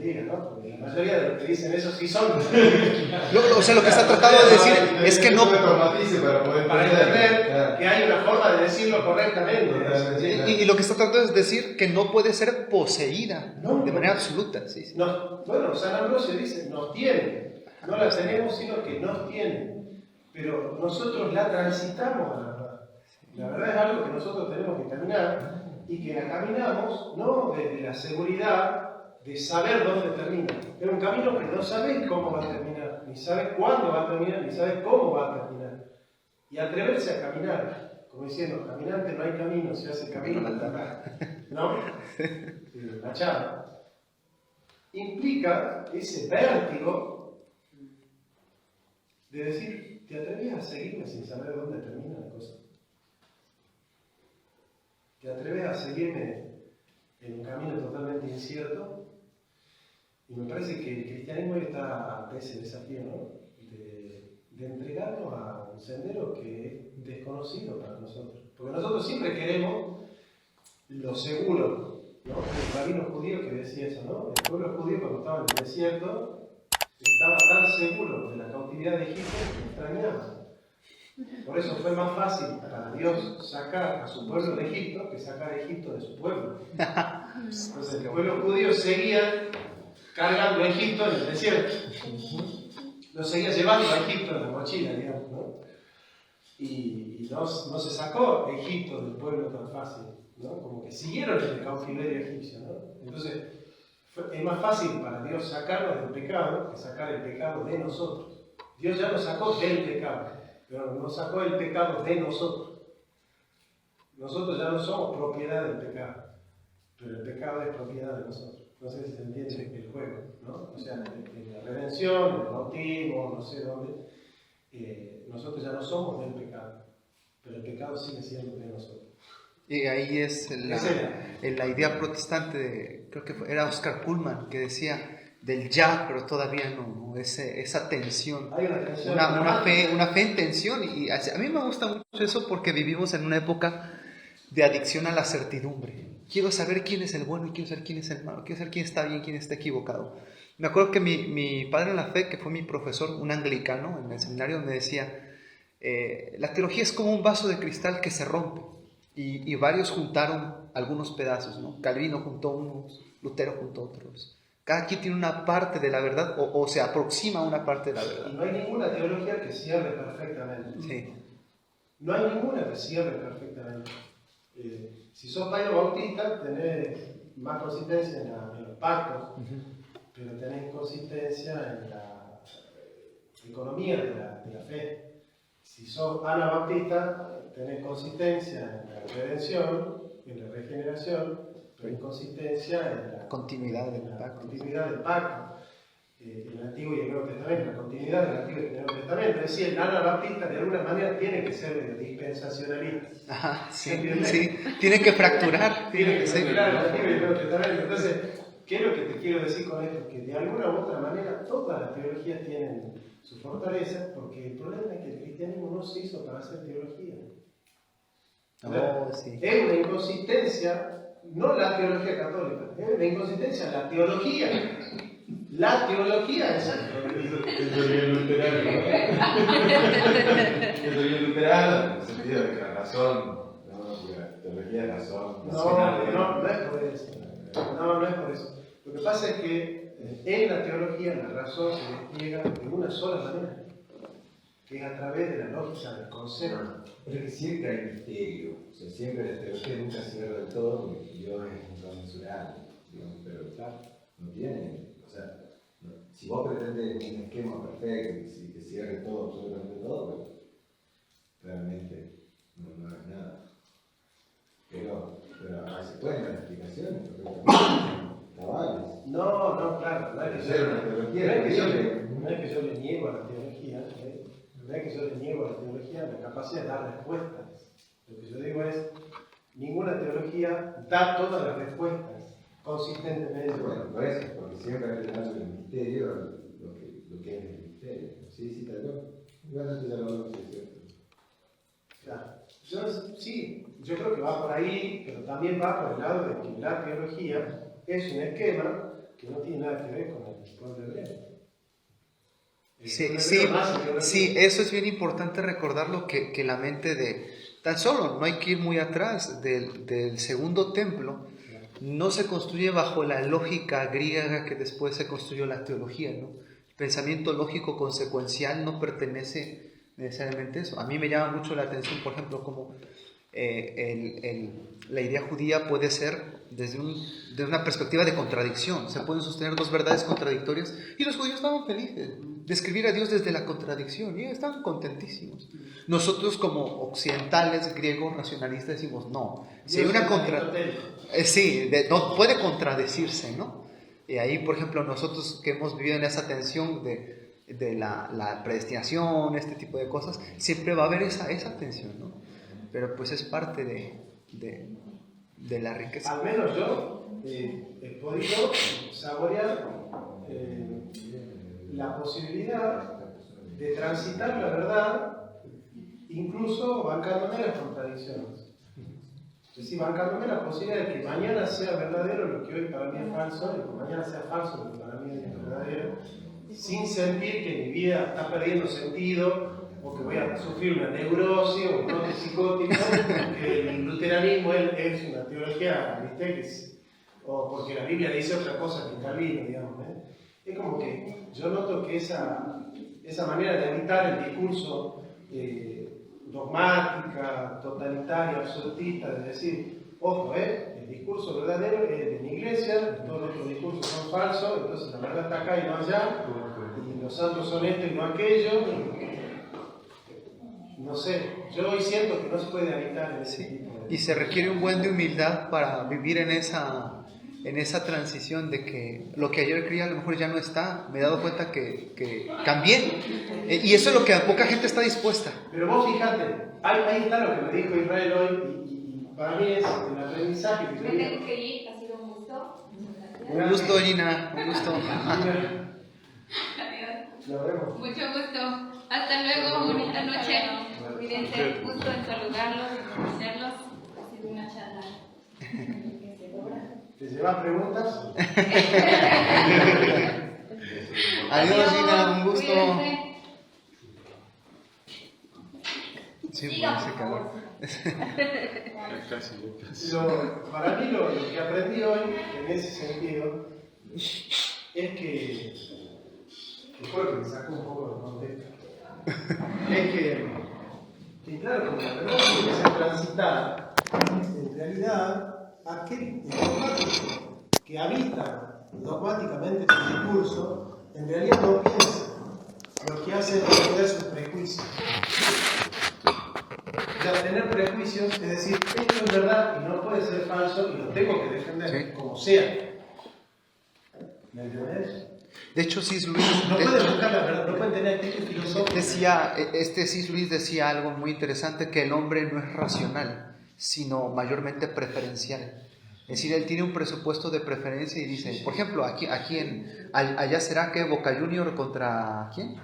diga, ¿no? Porque la mayoría de los que dicen eso sí son. O sea, lo que está tratando de decir es que no... Para entender que hay una forma de decirlo correctamente. Y lo que está tratando es decir que no puede ser poseída de manera absoluta. Sí, sí. Bueno, San Ambrosio dice, nos tiene. No la tenemos, sino que nos tiene. Pero nosotros la transitamos a la verdad. La verdad es algo que nosotros tenemos que caminar y que la caminamos no desde la seguridad de saber dónde termina. Es un camino que no sabes cómo va a terminar, ni sabes cuándo va a terminar, ni sabes cómo va a terminar. Y atreverse a caminar, como diciendo, caminante no hay camino, se hace camino al andar. ¿No? Machado. Implica ese vértigo de decir, ¿te atreves a seguirme sin saber dónde termina la cosa? ¿Te atreves a seguirme en un camino totalmente incierto? Y me parece que el cristianismo está ante ese desafío, ¿no? De entregarnos a un sendero que es desconocido para nosotros. Porque nosotros siempre queremos lo seguro, ¿no? El rabino judío que decía eso, ¿no? El pueblo judío cuando estaba en el desierto estaba tan seguro de la cautividad de Egipto que extrañaba. Por eso fue más fácil para Dios sacar a su pueblo de Egipto que sacar a Egipto de su pueblo. Entonces el pueblo judío seguía cargando a Egipto en el desierto. Lo seguía llevando a Egipto en la mochila, digamos, ¿no? Y no se sacó Egipto del pueblo tan fácil, ¿no? Como que siguieron el cautiverio egipcio, ¿no? Entonces es más fácil para Dios sacarnos del pecado que sacar el pecado de nosotros. Dios ya nos sacó del pecado, pero nos sacó el pecado de nosotros. Nosotros ya no somos propiedad del pecado, pero el pecado es propiedad de nosotros. No sé si se entiende el juego, ¿no? O sea, en la redención, en el bautismo, no sé dónde, nosotros ya no somos del pecado, pero el pecado sigue siendo de nosotros. Y ahí es la idea protestante de, creo que era Oscar Pullman, que decía del ya, pero todavía no, esa tensión. Hay una tensión. Una fe en tensión. Y a mí me gusta mucho eso porque vivimos en una época de adicción a la certidumbre. Quiero saber quién es el bueno y quiero saber quién es el malo, quiero saber quién está bien y quién está equivocado. Me acuerdo que mi padre en la fe, que fue mi profesor, un anglicano en el seminario, me decía, la teología es como un vaso de cristal que se rompe. Y varios juntaron algunos pedazos, ¿no? Calvino juntó unos, Lutero juntó otros. Cada quien tiene una parte de la verdad o se aproxima a una parte de la verdad. Y no hay ninguna teología que cierre perfectamente. Sí. No hay ninguna que cierre perfectamente. Si sos Pablo Bautista, tenés más consistencia en los pactos, pero tenés consistencia en la economía de la fe. Si sos Ana Bautista, tenés consistencia en la redención, en la regeneración, pero inconsistencia en la continuidad del pacto. El Antiguo y el Nuevo Testamento, la continuidad del Antiguo y el Nuevo Testamento. Es decir, el Ana Bautista de alguna manera tiene que ser dispensacionalista. Ajá, sí, tiene que fracturar. Tiene que fracturar el Antiguo y el Nuevo Testamento. Entonces, ¿qué es lo que te quiero decir con esto? Que de alguna u otra manera todas las teologías tienen su fortaleza, porque el problema es que el cristianismo no se hizo para hacer teología. Sí. Es una inconsistencia, no la teología católica, es una inconsistencia la teología. La teología, exacto. Eso bien luterano. Eso bien luterano, en el sentido de que la razón, la teología de razón. No es por eso. No es por eso. Lo que pasa es que en la teología la razón se despliega de una sola manera, que es a través de la lógica del concepto. Pero es que siempre hay misterio, o sea, siempre la teología nunca cierra del todo porque Dios es inconmensurable, digamos, pero claro, no tiene, o sea, si vos pretendes un esquema perfecto que cierre todo, absolutamente todo, pues realmente no hagas nada. Pero se pueden dar explicaciones perfectamente cabales. No, claro, no es que yo le niego a la teología, no es que yo le niego a la teología la capacidad de dar respuestas. Lo que yo digo es, ninguna teología da todas las respuestas consistentemente. Bueno, por eso, porque siempre hay que darle el misterio lo que es el misterio. Sí, tal vez. Igualmente ya lo es cierto. Claro. Yo creo que va por ahí, pero también va por el lado de que la teología es un esquema que no tiene nada que ver con el pueblo hebreo. Sí, eso es bien importante recordarlo, que la mente de... Tan solo, no hay que ir muy atrás, del segundo templo, no se construye bajo la lógica griega que después se construyó la teología, ¿no? El pensamiento lógico consecuencial no pertenece necesariamente a eso. A mí me llama mucho la atención, por ejemplo, cómo la idea judía puede ser desde una perspectiva de contradicción. Se pueden sostener dos verdades contradictorias y los judíos estaban felices de escribir a Dios desde la contradicción y estaban contentísimos. Nosotros como occidentales, griegos, racionalistas decimos no, si hay una no puede contradecirse, ¿no? Y ahí, por ejemplo, nosotros que hemos vivido en esa tensión de la predestinación, este tipo de cosas, siempre va a haber esa tensión, ¿no? Pero pues es parte de la riqueza. Al menos yo he podido saborear la posibilidad de transitar la verdad, incluso bancándome las contradicciones. Es decir, bancándome la posibilidad de que mañana sea verdadero lo que hoy para mí es falso, y que mañana sea falso lo que para mí es verdadero, sin sentir que mi vida está perdiendo sentido, o que voy a sufrir una neurosis o un brote psicótico, porque el luteranismo es una teología, ¿viste? O porque la Biblia dice otra cosa que Calvino, digamos. Es como que yo noto que esa manera de habitar el discurso dogmática, totalitaria, absolutista, de decir, ojo, el discurso verdadero es de mi iglesia, todos los otros discursos son falsos, entonces la verdad está acá y no allá, y los santos son esto y no aquello. No sé, yo hoy siento que no se puede habitar en ese tipo de... Y se requiere un buen de humildad para vivir en esa transición de que lo que ayer creía a lo mejor ya no está. Me he dado cuenta que cambié. Y eso es lo que a poca gente está dispuesta. Pero vos fíjate, ahí está lo que me dijo Israel hoy, y para mí es el aprendizaje que yo Me tengo que ir, ha sido un gusto. Un gusto, Gina, un gusto. Adiós. Nos vemos. Mucho gusto. Hasta luego, bonita noche. Cuídense, gusto en saludarlos, en conocerlos. Ha sido una charla enriquecedora. ¿Te llevas preguntas? Adiós, Gina, un gusto. Cuídense. Sí, Siga, ese por calor. favor. Para mí lo que aprendí hoy en ese sentido es que fue lo que me sacó un poco de contexto. Es que claro, como la verdad tiene que ser transitada, en realidad aquel dogmático que habita dogmáticamente el discurso, en realidad no piensa, lo que hace es defender sus prejuicios. Ya tener prejuicios es decir, esto es verdad y no puede ser falso y lo tengo que defender, como sea. ¿Me entendés? De hecho, C.S. Lewis No pueden buscar la verdad, no pueden tener actitud filosófica. C.S. Lewis decía algo muy interesante, que el hombre no es racional, sino mayormente preferencial. Es decir, él tiene un presupuesto de preferencia y dice, por ejemplo, allá será que Boca Junior contra ¿quién?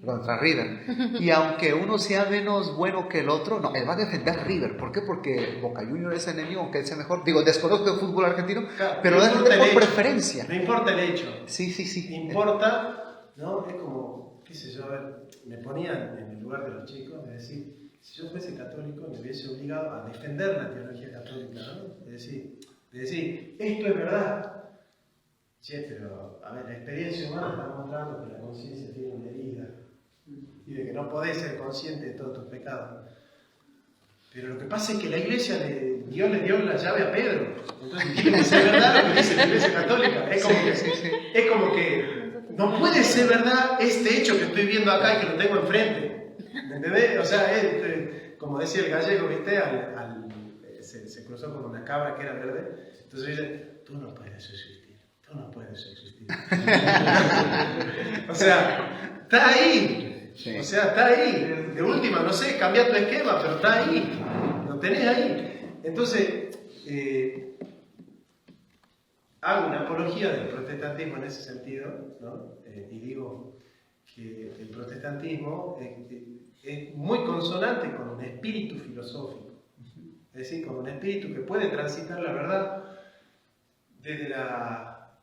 Contra River. Y aunque uno sea menos bueno que el otro, no, él va a defender River. ¿Por qué? Porque Boca Junior es enemigo, aunque él sea mejor. Digo, desconozco el fútbol argentino, claro, pero lo defiende por preferencia. No importa el hecho. Sí. Importa, ¿no? Es como, qué sé yo, a ver, me ponían en el lugar de los chicos de decir, si yo fuese católico me hubiese obligado a defender la teología católica, ¿no? De decir, esto es verdad. Che, pero, a ver, la experiencia humana está mostrando que la conciencia tiene una herida y de que no podés ser consciente de todos tus pecados. Pero lo que pasa es que la iglesia, Dios le dio la llave a Pedro. Entonces tiene que ser verdad lo que dice la iglesia católica. Es como que no puede ser verdad este hecho que estoy viendo acá y que lo tengo enfrente. ¿Me entendés? O sea, como decía el gallego, ¿viste? Se cruzó con una cabra que era verde. Entonces dice, tú no puedes existir. Tú no puedes existir. O sea, está ahí. Sí. O sea, está ahí. De última, no sé, cambia tu esquema, pero está ahí. Lo tenés ahí. Entonces, hago una apología del protestantismo en ese sentido, ¿no? Y digo que el protestantismo es muy consonante con un espíritu filosófico. Es decir, con un espíritu que puede transitar la verdad desde la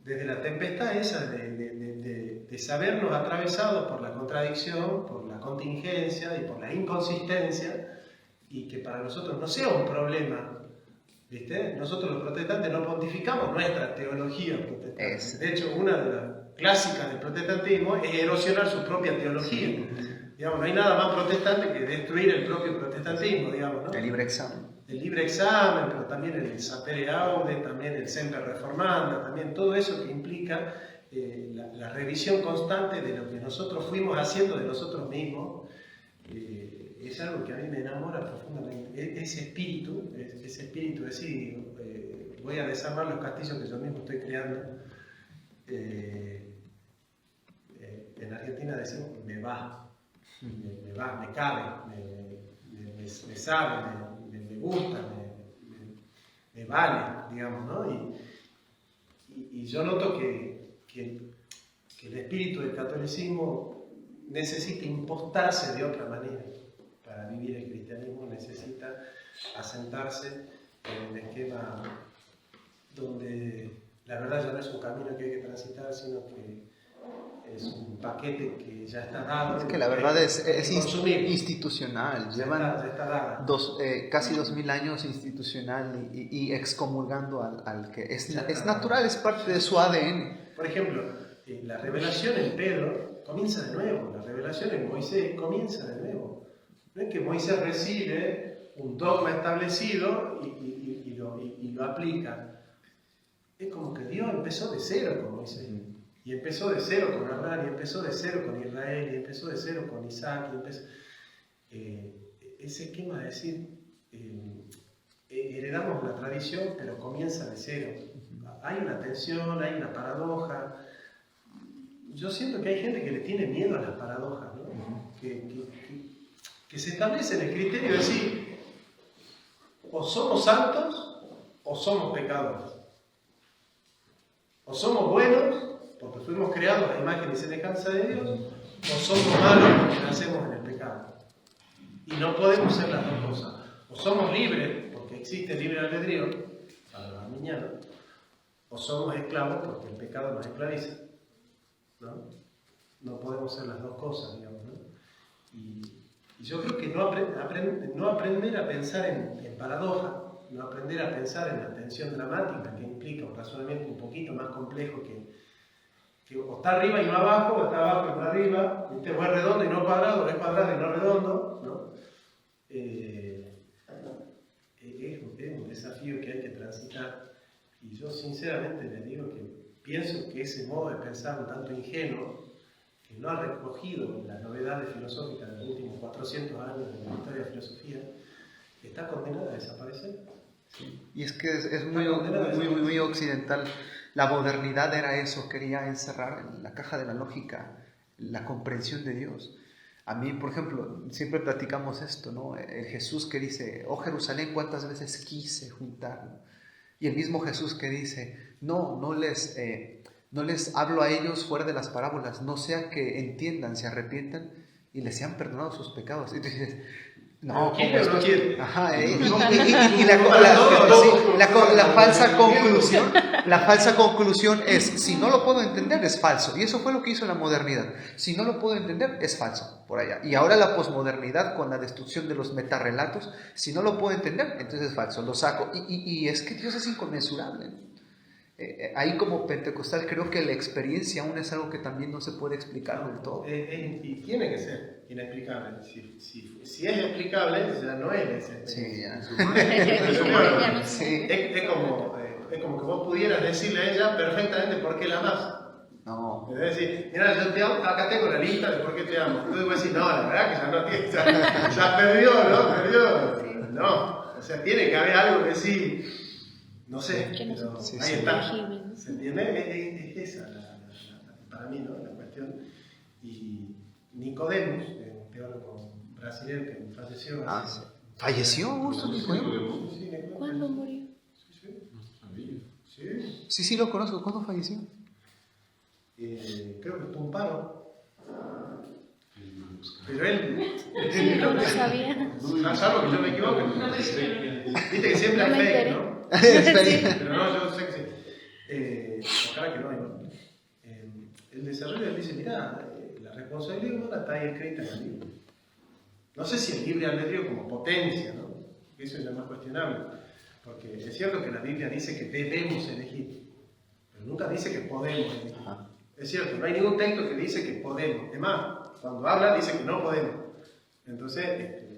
desde la tempestad esa de sabernos atravesados por la contradicción, por la contingencia y por la inconsistencia, y que para nosotros no sea un problema, ¿viste? Nosotros los protestantes no pontificamos nuestra teología protestante. De hecho, una de las clásicas del protestantismo es erosionar su propia teología. Sí. Digamos, no hay nada más protestante que destruir el propio protestantismo, digamos, ¿no? El libre examen. El libre examen, pero también el sapere aude, también el semper reformanda, también todo eso que implica la revisión constante de lo que nosotros fuimos haciendo de nosotros mismos. Es algo que a mí me enamora profundamente. Ese espíritu de decir, voy a desarmar los castillos que yo mismo estoy creando. En Argentina decimos, me cabe, me sabe, me gusta, me vale, digamos, ¿no? Y yo noto que el espíritu del catolicismo necesita impostarse de otra manera. Para vivir el cristianismo necesita asentarse en un esquema donde la verdad ya no es un camino que hay que transitar, sino que es un paquete que ya está dado. Es que la verdad es institucional. Llevan casi 2000 años institucional y excomulgando al que es natural, es parte de su ADN. Por ejemplo, la revelación en Pedro comienza de nuevo, la revelación en Moisés comienza de nuevo. No es que Moisés recibe un dogma establecido y lo aplica. Es como que Dios empezó de cero con Moisés. Y empezó de cero con Abraham, y empezó de cero con Israel, y empezó de cero con Isaac. Ese esquema de decir, heredamos la tradición, pero comienza de cero. Hay una tensión, hay una paradoja. Yo siento que hay gente que le tiene miedo a las paradojas, ¿no? Que se establece en el criterio de decir, o somos santos o somos pecadores. O somos buenos, porque fuimos creados a imagen y semejanza de Dios, o somos malos porque nacemos en el pecado. Y no podemos ser las dos cosas. O somos libres, porque existe el libre albedrío, para los arminianos, o somos esclavos porque el pecado nos esclaviza. No podemos ser las dos cosas, digamos, ¿no? Y yo creo que no aprender a pensar en paradoja, no aprender a pensar en la tensión dramática que implica un razonamiento un poquito más complejo que o está arriba y no abajo, o está abajo y no arriba, o es redondo y no cuadrado, o es cuadrado y no redondo, ¿no? Es un desafío que hay que transitar. Y yo sinceramente les digo que pienso que ese modo de pensar un tanto ingenuo, que no ha recogido las novedades filosóficas de los últimos 400 años de la historia de la filosofía, está condenada a desaparecer. Sí. Y es que es muy occidental. La modernidad era eso, quería encerrar en la caja de la lógica la comprensión de Dios. A mí, por ejemplo, siempre platicamos esto, ¿no? El Jesús que dice, oh Jerusalén, cuántas veces quise juntarlo. Y el mismo Jesús que dice, no les hablo a ellos fuera de las parábolas, no sea que entiendan, se arrepientan y les sean perdonados sus pecados. Y tú dices, no, ¿cómo es? Ajá, y la falsa conclusión es, si no lo puedo entender, es falso. Y eso fue lo que hizo la modernidad. Si no lo puedo entender, es falso, por allá. Y ahora la posmodernidad, con la destrucción de los metarrelatos, si no lo puedo entender, entonces es falso, lo saco. Y es que Dios es inconmensurable, ¿no? Ahí como pentecostal creo que la experiencia aún es algo que también no se puede explicar del todo. Y tiene que ser inexplicable. Si es explicable, ya no es. Sí, ya. Es como que vos pudieras decirle a ella perfectamente por qué la amás. No. Es decir, mira, yo te amo, acá tengo la lista de por qué te amo. Entonces vos decís, no, la verdad que ya no tiene, ya perdió, ¿no? Perdió. Sí. No, o sea, tiene que haber algo que sí, no sé, pero sí, ahí está. ¿Se entiende? Es esa para mí, ¿no? La cuestión. Y Nicodemos, un teólogo brasileño que falleció. Sí. ¿Falleció Augusto Nicodemos? Sí, Nicodemos. ¿Cuándo murió? Sí, lo conozco. ¿Cuándo falleció? Creo que fue un paro. Pero él No lo sabía. salvo que yo me equivoque. Viste que siempre hay fake, ¿no? Sí. Pero no, yo sé que sí. ojalá que no, igual. El desarrollo él dice, mira, la responsabilidad humana está ahí escrita en la Biblia. No sé si el libre albedrío como potencia, ¿no? Eso es lo más cuestionable. Porque es cierto que la Biblia dice que debemos elegir, pero nunca dice que podemos elegir. Es cierto, no hay ningún texto que dice que podemos. Es más, cuando habla dice que no podemos. Entonces,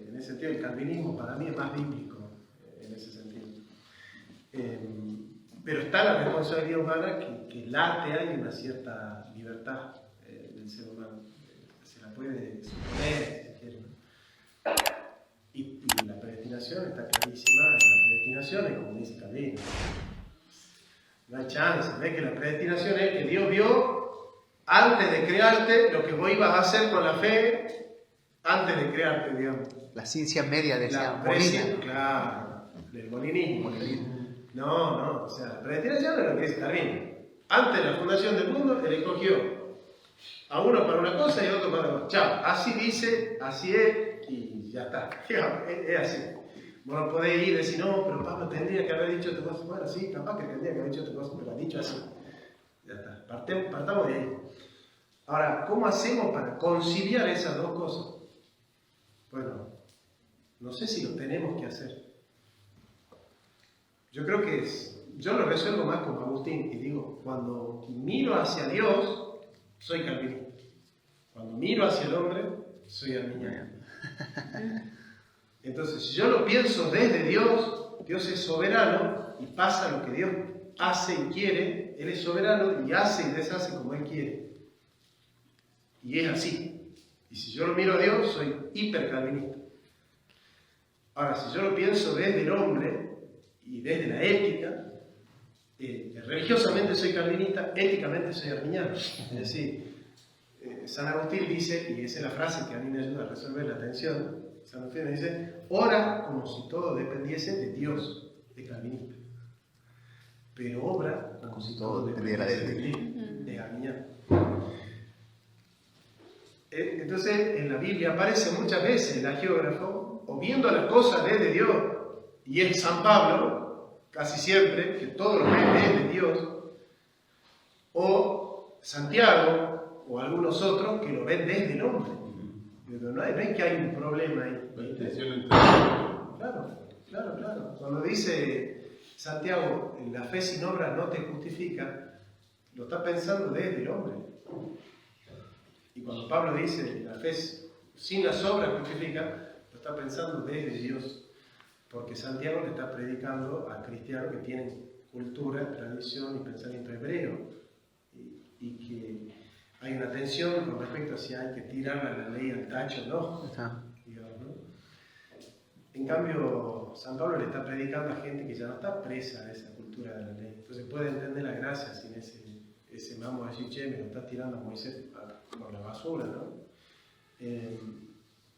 en ese sentido, el calvinismo para mí es más bíblico, en ese sentido. Pero está la responsabilidad humana que late ahí una cierta libertad del ser humano. Se la puede suponer, si se quiere, ¿no? Y la predestinación está clarísima. La predestinación es como dice Calvino. No hay chance. ¿Ves que la predestinación es que Dios vio antes de crearte lo que vos ibas a hacer con la fe antes de crearte, digamos? La ciencia media decía Molina. Claro, del molinismo. No, o sea, la predestinación es lo que dice Calvino. Antes de la fundación del mundo, él escogió a uno para una cosa y a otro para otra. Chao, así dice, así es, y ya está. Es así. Vos no podés ir y decir, no, pero Pablo tendría que haber dicho otra cosa. Bueno, sí, capaz que tendría que haber dicho otra cosa, pero ha dicho así. Ya está, partamos de ahí. Ahora, ¿cómo hacemos para conciliar esas dos cosas? Bueno, no sé si lo tenemos que hacer. Yo creo que yo lo resuelvo más como Agustín y digo, cuando miro hacia Dios, soy calvinista. Cuando miro hacia el hombre, soy arminiano. Entonces, si yo lo pienso desde Dios, Dios es soberano y pasa lo que Dios hace y quiere, Él es soberano y hace y deshace como Él quiere. Y es así. Y si yo lo miro a Dios, soy hipercalvinista. Ahora, si yo lo pienso desde el hombre y desde la ética, religiosamente soy calvinista, éticamente soy arminiano. Es decir, San Agustín dice, y esa es la frase que a mí me ayuda a resolver la tensión, San Agustín dice, ora como si todo dependiese de Dios, de calvinista. Pero obra como si todo dependiera de ti, de arminiano. Entonces, en la Biblia aparece muchas veces el hagiógrafo, o viendo las cosas desde Dios, y es San Pablo, casi siempre, que todo lo ve desde Dios, o Santiago, o algunos otros que lo ven desde el hombre. Pero no es que hay un problema ahí. Claro. Cuando dice Santiago, la fe sin obras no te justifica, lo está pensando desde el hombre. Y cuando Pablo dice, la fe sin las obras justifica, lo está pensando desde Dios. Porque Santiago le está predicando a cristianos que tienen cultura, tradición y pensamiento hebreo. Y que hay una tensión con respecto a si hay que tirarle la ley al tacho o no. Digamos, ¿no? En cambio, San Pablo le está predicando a gente que ya no está presa de esa cultura de la ley. Entonces puede entender la gracia sin ese mambo de decir, che, me lo está tirando a Moisés por la basura, ¿no?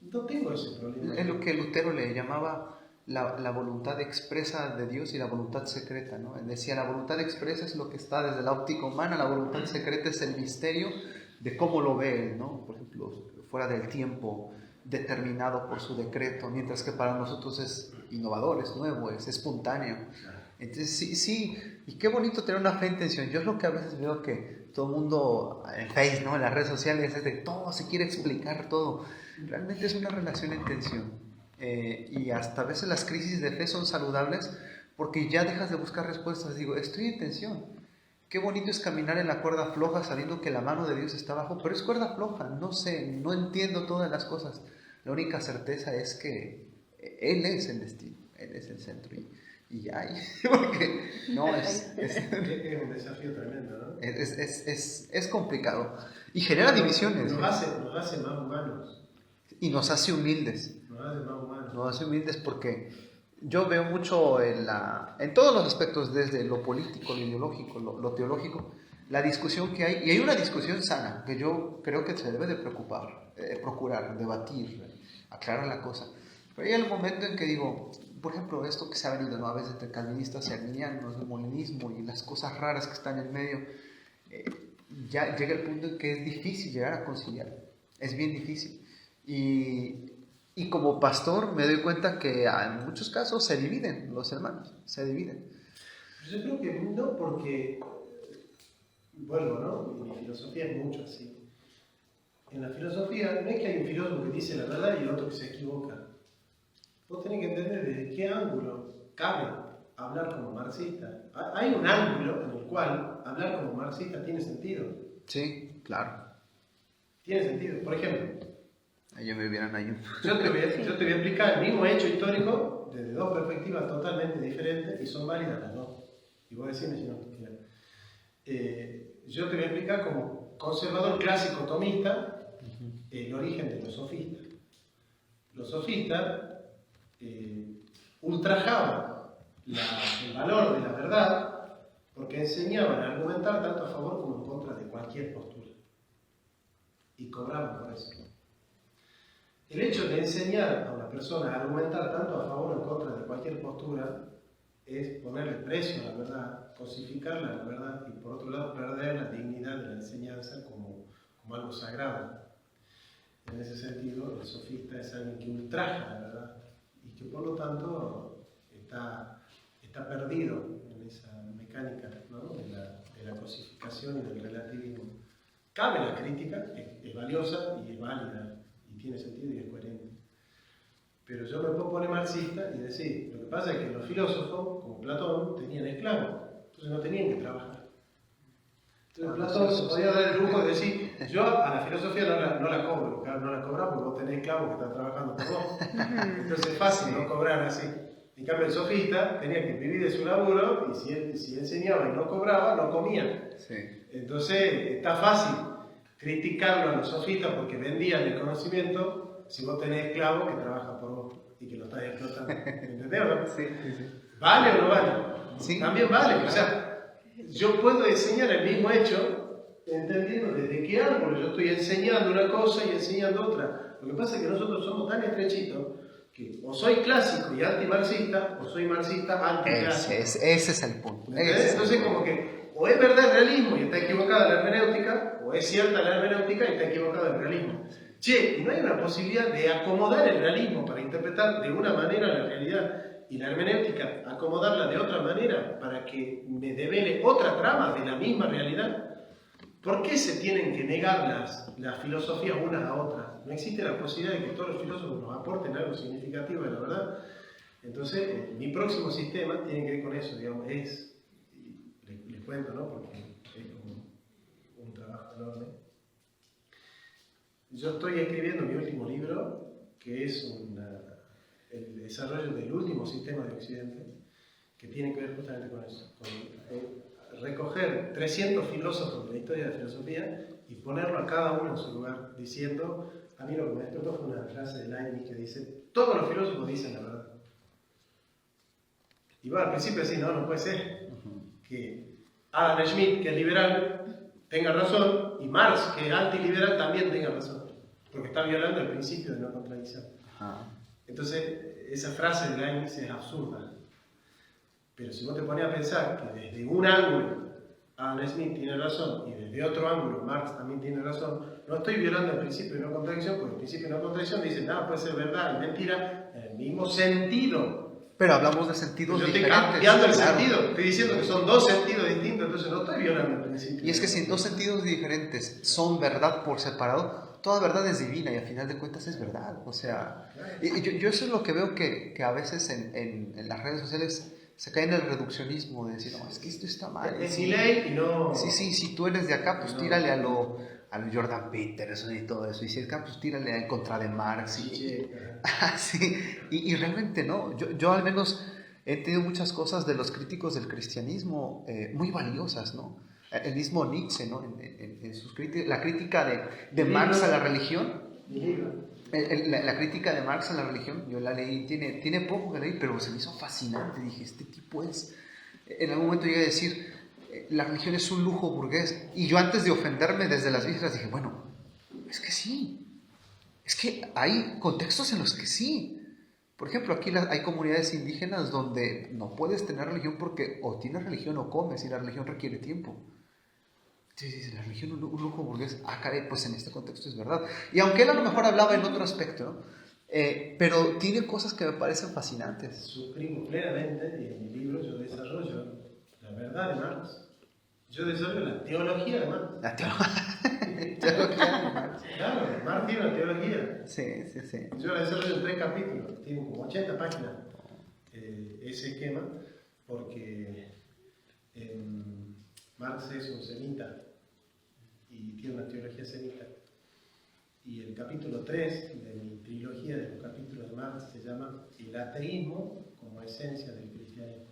No tengo ese problema. Es lo que Lutero le llamaba la voluntad expresa de Dios y la voluntad secreta, ¿no? Él decía, la voluntad expresa es lo que está desde la óptica humana, la voluntad secreta es el misterio de cómo lo ve él, ¿no? Por ejemplo, fuera del tiempo determinado por su decreto, mientras que para nosotros es innovador, es nuevo, es espontáneo. Entonces, sí, y qué bonito tener una fe en tensión. Yo es lo que a veces veo que todo el mundo en Facebook, ¿no? En las redes sociales, es de todo, se quiere explicar todo. Realmente es una relación en tensión. Y hasta a veces las crisis de fe son saludables porque ya dejas de buscar respuestas. Digo, estoy en tensión. Qué bonito es caminar en la cuerda floja sabiendo que la mano de Dios está abajo, pero es cuerda floja, no sé, no entiendo todas las cosas. La única certeza es que Él es el destino, Él es el centro. Y ya, porque no es un desafío tremendo, ¿no? Es complicado y genera divisiones. Nos hace más humanos. Y nos hace humildes. Nos hace humildes porque yo veo mucho en todos los aspectos, desde lo político, lo ideológico, lo teológico, la discusión que hay, y hay una discusión sana que yo creo que se debe de procurar, debatir, aclarar la cosa. Pero hay el momento en que digo, por ejemplo, esto que se ha venido, ¿no? A veces entre calvinistas y arminianos, el molinismo y las cosas raras que están en medio, ya llega el punto en que es difícil llegar a conciliar, es bien difícil. Y como pastor me doy cuenta que en muchos casos se dividen los hermanos, se dividen. Yo creo que no, porque vuelvo, ¿no? Mi filosofía es mucho así. En la filosofía no es que hay un filósofo que dice la verdad y el otro que se equivoca. Vos tenés que entender desde qué ángulo cabe hablar como marxista. Hay un ángulo en el cual hablar como marxista tiene sentido. Sí, claro. Tiene sentido. Por ejemplo, Ellos me vieran ahí. yo te voy a explicar el mismo hecho histórico desde dos perspectivas totalmente diferentes y son válidas las dos. Y vos decime si no quieres. Yo te voy a explicar como conservador clásico tomista el origen de los sofistas. Los sofistas ultrajaban el valor de la verdad porque enseñaban a argumentar tanto a favor como en contra de cualquier postura. Y cobraban por eso. El hecho de enseñar a una persona a argumentar tanto a favor o en contra de cualquier postura es ponerle precio a la verdad, cosificarla a la verdad y por otro lado perder la dignidad de la enseñanza como algo sagrado. En ese sentido, el sofista es alguien que ultraja la verdad y que por lo tanto está perdido en esa mecánica, ¿no? de la cosificación y del relativismo. Cabe la crítica, es valiosa y es válida y tiene sentido y es coherente. Pero yo me puedo poner marxista y decir, lo que pasa es que los filósofos, como Platón, tenían esclavos, entonces no tenían que trabajar. Entonces Platón se podía dar el lujo de decir, yo a la filosofía no la cobro, claro, no la cobras porque vos tenés esclavos que están trabajando por vos. Entonces es fácil no cobrar así. En cambio el sofista tenía que vivir de su laburo y si enseñaba y no cobraba, no comía. Sí. Entonces está fácil criticarlo a los sofistas porque vendían el conocimiento si vos tenés esclavos que trabajan por vos y que lo estás explotando. ¿Entendés o no? Sí, sí, sí. ¿Vale o no vale? Sí. También vale. O sea, yo puedo enseñar el mismo hecho entendiendo desde qué ángulo yo estoy enseñando una cosa y enseñando otra. Lo que pasa es que nosotros somos tan estrechitos que o soy clásico y antimarxista o soy marxista anticlásico. Ese es el punto. Entonces como que o es verdad el realismo y está equivocada la hermenéutica o es cierta la hermenéutica y está equivocado el realismo. Che, ¿y no hay una posibilidad de acomodar el realismo para interpretar de una manera la realidad y la hermenéutica acomodarla de otra manera para que me devele otra trama de la misma realidad? ¿Por qué se tienen que negar las filosofías unas a otras? No existe la posibilidad de que todos los filósofos nos aporten algo significativo de la verdad. Entonces, mi próximo sistema tiene que ver con eso, digamos, les cuento, ¿no? Porque es como un trabajo enorme. Yo estoy escribiendo mi último libro, que es el desarrollo del último sistema de Occidente, que tiene que ver justamente con eso, con recoger 300 filósofos de la historia de la filosofía y ponerlo a cada uno en su lugar, diciendo, a mí lo que me despertó fue una frase de Leibniz que dice, todos los filósofos dicen la verdad. Y va al principio así, no puede ser que Adam Smith, que es liberal, tenga razón, y Marx, que es antiliberal, también tenga razón, porque está violando el principio de no contradicción. Entonces, esa frase de Leibniz es absurda. Pero si vos te pones a pensar que desde un ángulo Adam Smith tiene razón y desde otro ángulo Marx también tiene razón, no estoy violando el principio de no contradicción, porque el principio de no contradicción dice nada puede ser verdad y mentira en el mismo sentido. Pero hablamos de sentidos diferentes. Yo estoy cambiando el sentido, estoy diciendo que son dos sentidos distintos, entonces no estoy violando el principio. Y es que si dos sentidos diferentes son verdad por separado, toda verdad es divina y al final de cuentas es verdad. O sea, yo eso es lo que veo que a veces en las redes sociales se cae en el reduccionismo de decir, no, es que esto está mal. Es mi ley y no... Sí, si tú eres de acá, pues tírale a lo Jordan Peterson y todo eso. Y si es acá, pues tírale en contra de Marx. Y realmente no. Yo al menos he tenido muchas cosas de los críticos del cristianismo muy valiosas, ¿no? El mismo Nietzsche, ¿no? En sus críticas, la crítica de Marx a la religión. La crítica de Marx a la religión, yo la leí, tiene poco que leí, pero se me hizo fascinante. Dije, este tipo es... En algún momento llegué a decir, la religión es un lujo burgués. Y yo antes de ofenderme desde las vísceras dije, bueno, es que sí. Es que hay contextos en los que sí. Por ejemplo, aquí hay comunidades indígenas donde no puedes tener religión porque o tienes religión o comes y la religión requiere tiempo. Entonces, la religión un lujo burgués, caray, pues en este contexto es verdad. Y aunque él a lo mejor hablaba en otro aspecto, ¿no? Pero tiene cosas que me parecen fascinantes. Suscribo plenamente y en mi libro yo desarrollo la verdad de Marx Yo desarrollo la teología de Marx. La teología. Claro, Marx tiene una teología. Sí. Yo la desarrollo en 3 capítulos, tiene como 80 páginas ese esquema, porque Marx es un semita y tiene una teología semita. Y el capítulo 3 de mi trilogía de los capítulos de Marx se llama El ateísmo como esencia del cristianismo.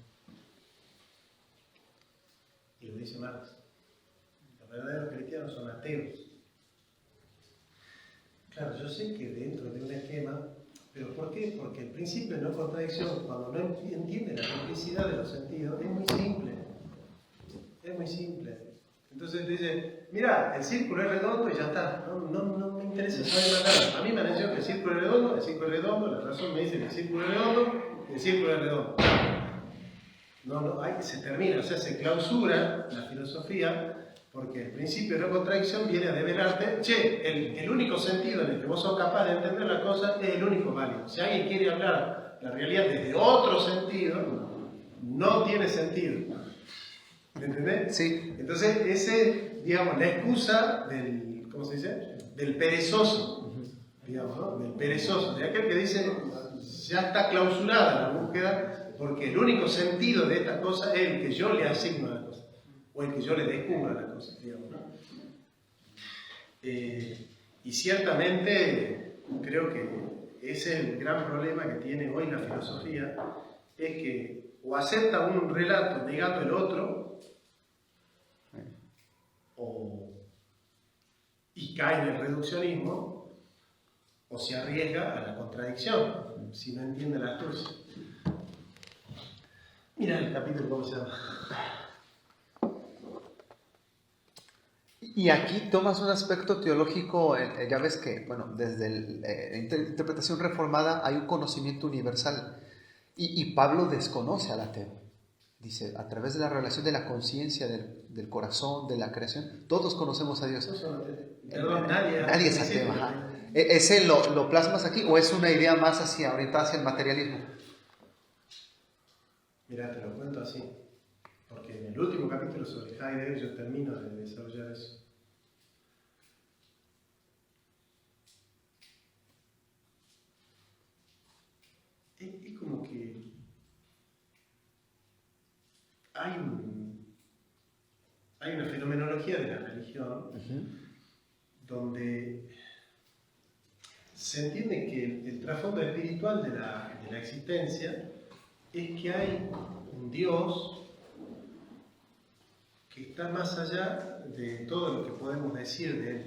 Y lo dice Marx. Los verdaderos cristianos son ateos. Claro, yo sé que dentro de un esquema, pero ¿por qué? Porque el principio de no contradicción, cuando no entiende la complicidad de los sentidos, es muy simple. Es muy simple. Entonces dice, mira, el círculo es redondo y ya está. No me interesa saber más nada. A mí me han dicho que el círculo es redondo, la razón me dice que el círculo es redondo, el círculo es redondo. Ahí se termina, o sea, se clausura la filosofía, porque el principio de no contradicción viene a develarte, el único sentido en el que vos sos capaz de entender la cosa es el único válido. Si alguien quiere hablar la realidad desde otro sentido, no tiene sentido. ¿Me entendés? Sí. Entonces, digamos, la excusa del, ¿cómo se dice? Del perezoso, digamos, ¿no? Del perezoso, de aquel que dice, ya está clausurada la búsqueda, porque el único sentido de esta cosa es el que yo le asigno a la cosa, o el que yo le descubro a la cosa, digamos, ¿no? Y ciertamente, creo que ese es el gran problema que tiene hoy la filosofía, es que o acepta un relato negando el otro, y cae en el reduccionismo, o se arriesga a la contradicción, si no entiende la astucia. Mira el capítulo, ¿cómo se llama? Y aquí tomas un aspecto teológico, ya ves que, bueno, desde la interpretación reformada hay un conocimiento universal, y Pablo desconoce al ateo. Dice, a través de la revelación de la conciencia, del corazón, de la creación, todos conocemos a Dios. Perdón, nadie es ateo. ¿Ese lo plasmas aquí o es una idea más orientada hacia el materialismo? Mira, te lo cuento así, porque en el último capítulo sobre Heidegger yo termino de desarrollar eso. Es como que hay una fenomenología de la religión donde se entiende que el trasfondo espiritual de la existencia es que hay un Dios que está más allá de todo lo que podemos decir de Él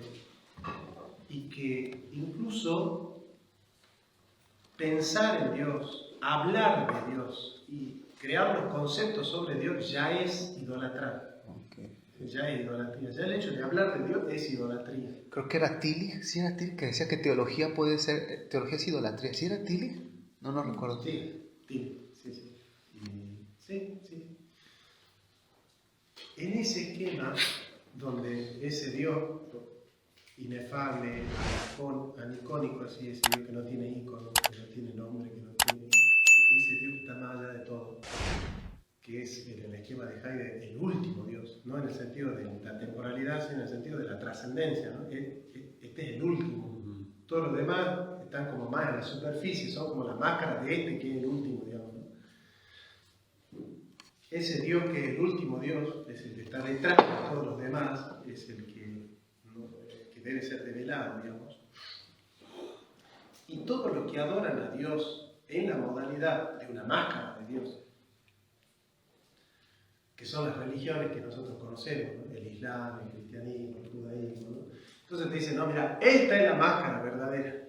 y que incluso pensar en Dios, hablar de Dios y crear los conceptos sobre Dios ya es idolatrar. Okay. Ya es idolatría. Ya el hecho de hablar de Dios es idolatría. Creo que era Tillich, sí era Tillich, que decía que teología es idolatría. ¿Sí era Tillich? No recuerdo. Sí. En ese esquema donde ese Dios inefable, anicónico, así, ese Dios que no tiene ícono, que no tiene nombre, ese Dios que está más allá de todo, que es en el esquema de Heidegger el último Dios, no en el sentido de la temporalidad, sino en el sentido de la trascendencia, ¿no? Este es el último. Todos los demás están como más en la superficie, son como la máscara de este que es el último, digamos, ¿no? Ese Dios que es el último Dios, es el que está detrás de todos los demás, es el que debe ser develado, digamos. Y todos los que adoran a Dios en la modalidad de una máscara de Dios, que son las religiones que nosotros conocemos, ¿no? El Islam, el cristianismo, el judaísmo, ¿no? Entonces te dicen, no, mira, esta es la máscara verdadera.